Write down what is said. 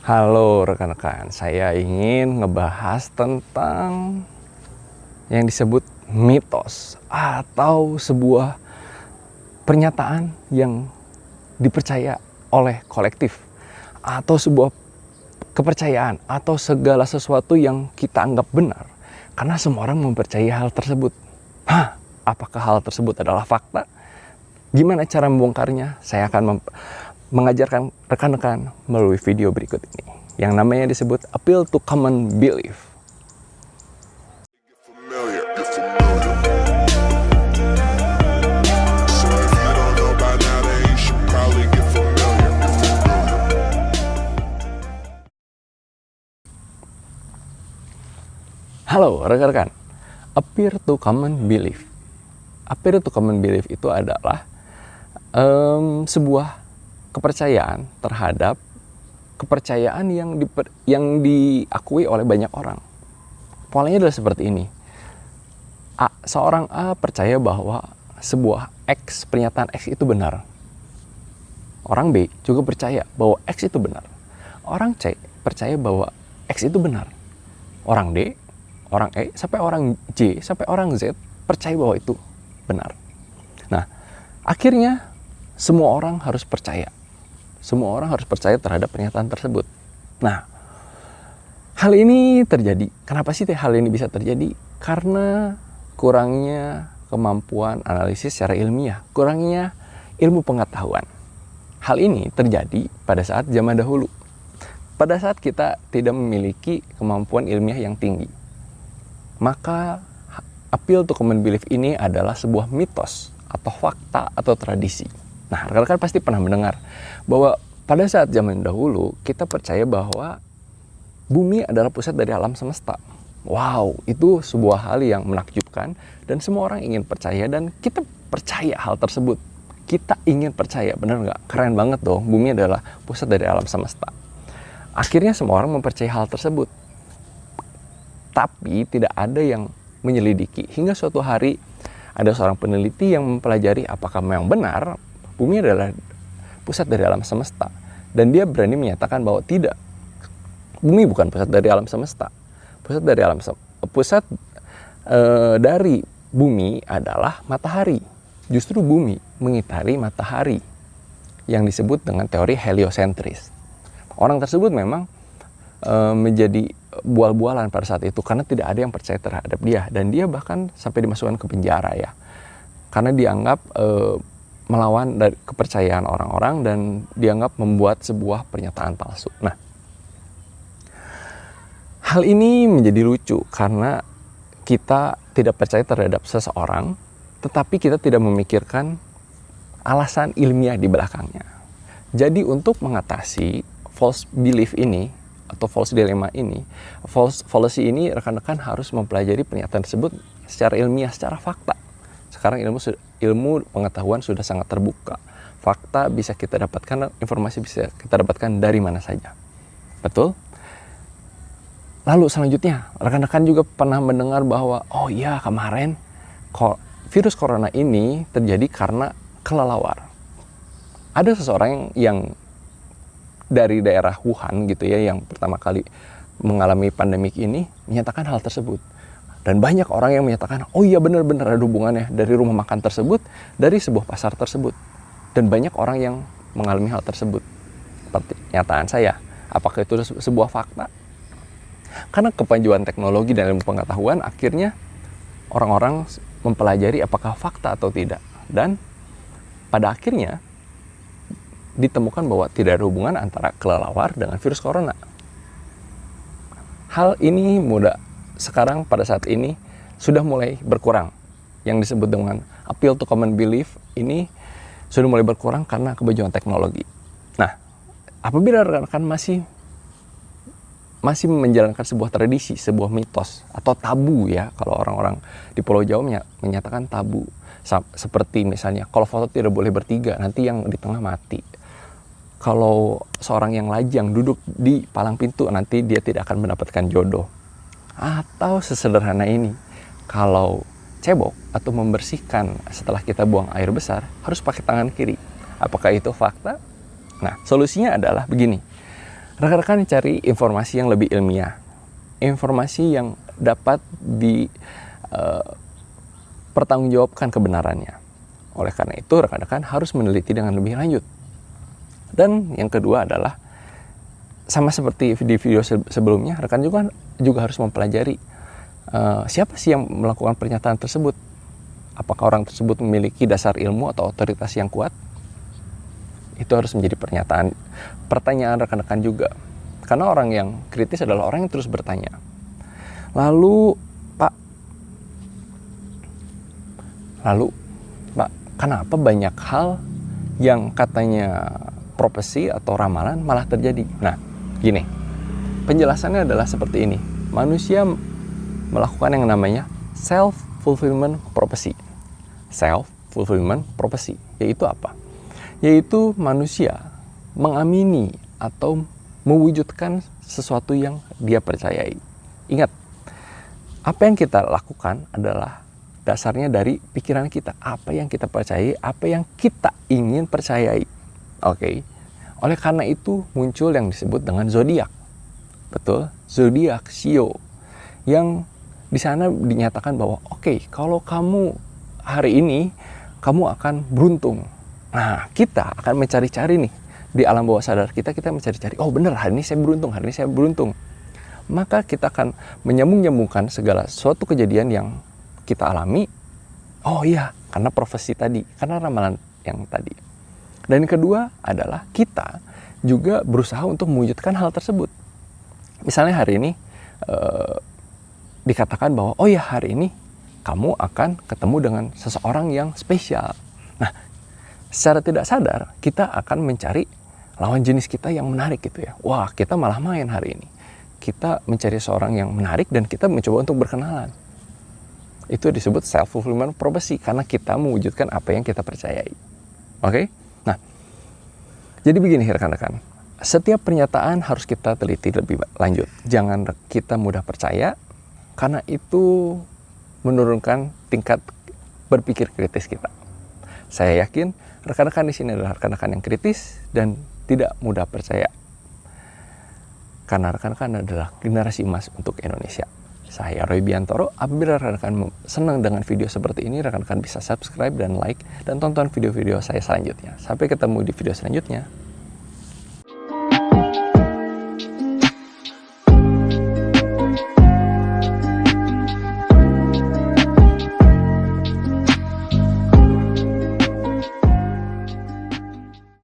Halo rekan-rekan, saya ingin ngebahas tentang yang disebut mitos atau sebuah pernyataan yang dipercaya oleh kolektif, atau sebuah kepercayaan atau segala sesuatu yang kita anggap benar karena semua orang mempercayai hal tersebut. Apakah hal tersebut adalah fakta? Gimana cara membongkarnya? Saya akan mengajarkan rekan-rekan melalui video berikut ini yang namanya disebut Appeal to Common Belief. Halo rekan-rekan, Appeal to Common Belief. Appeal to Common Belief itu adalah sebuah kepercayaan terhadap kepercayaan yang diakui oleh banyak orang. Polanya adalah seperti ini. Seorang A percaya bahwa sebuah X, pernyataan X itu benar. Orang B juga percaya bahwa X itu benar. Orang C percaya bahwa X itu benar. Orang D, orang E, sampai orang J, sampai orang Z percaya bahwa itu benar. Nah, akhirnya semua orang harus percaya. Semua orang harus percaya terhadap pernyataan tersebut. Nah, hal ini terjadi. Kenapa sih hal ini bisa terjadi? Karena kurangnya kemampuan analisis secara ilmiah, kurangnya ilmu pengetahuan. Hal ini terjadi pada saat zaman dahulu. Pada saat kita tidak memiliki kemampuan ilmiah yang tinggi. Maka Appeal to Common Belief ini adalah sebuah mitos atau fakta atau tradisi. Nah, rekan-rekan pasti pernah mendengar bahwa pada saat zaman dahulu kita percaya bahwa bumi adalah pusat dari alam semesta. Wow, itu sebuah hal yang menakjubkan dan semua orang ingin percaya dan kita percaya hal tersebut. Kita ingin percaya, benar nggak? Keren banget dong, bumi adalah pusat dari alam semesta. Akhirnya semua orang mempercayai hal tersebut. Tapi tidak ada yang menyelidiki hingga suatu hari ada seorang peneliti yang mempelajari apakah memang benar bumi adalah pusat dari alam semesta, dan dia berani menyatakan bahwa tidak, bumi bukan pusat dari alam semesta. Pusat dari bumi adalah matahari. Justru bumi mengitari matahari yang disebut dengan teori heliosentris. Orang tersebut memang menjadi bual-bualan pada saat itu karena tidak ada yang percaya terhadap dia, dan dia bahkan sampai dimasukkan ke penjara ya karena dianggap melawan dari kepercayaan orang-orang dan dianggap membuat sebuah pernyataan palsu. Nah, hal ini menjadi lucu karena kita tidak percaya terhadap seseorang tetapi kita tidak memikirkan alasan ilmiah di belakangnya. Jadi untuk mengatasi false belief ini atau false dilemma ini, false fallacy ini, rekan-rekan harus mempelajari pernyataan tersebut secara ilmiah, secara fakta. Sekarang ilmu pengetahuan sudah sangat terbuka. Fakta bisa kita dapatkan, informasi bisa kita dapatkan dari mana saja. Betul? Lalu selanjutnya, rekan-rekan juga pernah mendengar bahwa oh iya, kemarin virus corona ini terjadi karena kelelawar. Ada seseorang yang dari daerah Wuhan gitu ya, yang pertama kali mengalami pandemik ini, menyatakan hal tersebut. Dan banyak orang yang menyatakan, oh iya benar-benar ada hubungannya dari rumah makan tersebut, dari sebuah pasar tersebut. Dan banyak orang yang mengalami hal tersebut. Seperti nyataan saya, apakah itu sebuah fakta? Karena kemajuan teknologi dan ilmu pengetahuan, akhirnya orang-orang mempelajari apakah fakta atau tidak. Dan pada akhirnya, ditemukan bahwa tidak ada hubungan antara kelelawar dengan virus corona. Hal ini sekarang pada saat ini sudah mulai berkurang. Yang disebut dengan Appeal to Common Belief ini sudah mulai berkurang karena kemajuan teknologi. Nah, apabila rekan-rekan masih menjalankan sebuah tradisi, sebuah mitos atau tabu ya, kalau orang-orang di Pulau Jawa menyatakan tabu, seperti misalnya kalau foto tidak boleh bertiga, nanti yang di tengah mati. Kalau seorang yang lajang duduk di palang pintu, nanti dia tidak akan mendapatkan jodoh. Atau sesederhana ini, kalau cebok atau membersihkan setelah kita buang air besar, harus pakai tangan kiri. Apakah itu fakta? Nah, solusinya adalah begini. rekan-rekan cari informasi yang lebih ilmiah, informasi yang dapat pertanggungjawabkan kebenarannya. Oleh karena itu, rekan-rekan harus meneliti dengan lebih lanjut. Dan yang kedua adalah, sama seperti di video sebelumnya, rekan juga harus mempelajari siapa sih yang melakukan pernyataan tersebut. Apakah orang tersebut memiliki dasar ilmu atau otoritas yang kuat? Itu harus menjadi pertanyaan rekan-rekan juga. Karena orang yang kritis adalah orang yang terus bertanya. Lalu, Pak, kenapa banyak hal yang katanya profesi atau ramalan malah terjadi? Nah, gini, penjelasannya adalah seperti ini. Manusia melakukan yang namanya self-fulfillment prophecy. Self-fulfillment prophecy, yaitu apa? Yaitu manusia mengamini atau mewujudkan sesuatu yang dia percayai. Ingat, apa yang kita lakukan adalah dasarnya dari pikiran kita. Apa yang kita percayai, apa yang kita ingin percayai. Oke. Oleh karena itu muncul yang disebut dengan zodiak. Betul, zodiak Sio. Yang di sana dinyatakan bahwa oke, kalau kamu hari ini kamu akan beruntung. Nah, kita akan mencari-cari nih di alam bawah sadar kita mencari-cari, oh benar, hari ini saya beruntung. Maka kita akan menyambung-nyambungkan segala suatu kejadian yang kita alami. Oh iya, karena profesi tadi, karena ramalan yang tadi. Dan yang kedua adalah kita juga berusaha untuk mewujudkan hal tersebut. Misalnya hari ini dikatakan bahwa oh ya, hari ini kamu akan ketemu dengan seseorang yang spesial. Nah, secara tidak sadar kita akan mencari lawan jenis kita yang menarik gitu ya. Wah, kita malah main hari ini. Kita mencari seorang yang menarik dan kita mencoba untuk berkenalan. Itu disebut self-fulfillment prophecy karena kita mewujudkan apa yang kita percayai. Oke? Nah, jadi begini rekan-rekan. Setiap pernyataan harus kita teliti lebih lanjut. Jangan kita mudah percaya karena itu menurunkan tingkat berpikir kritis kita. Saya yakin rekan-rekan di sini adalah rekan-rekan yang kritis dan tidak mudah percaya. Karena rekan-rekan adalah generasi emas untuk Indonesia. Saya Roy Biantoro. Apabila rekan-rekan senang dengan video seperti ini, rekan-rekan bisa subscribe dan like dan tonton video-video saya selanjutnya. Sampai ketemu di video selanjutnya.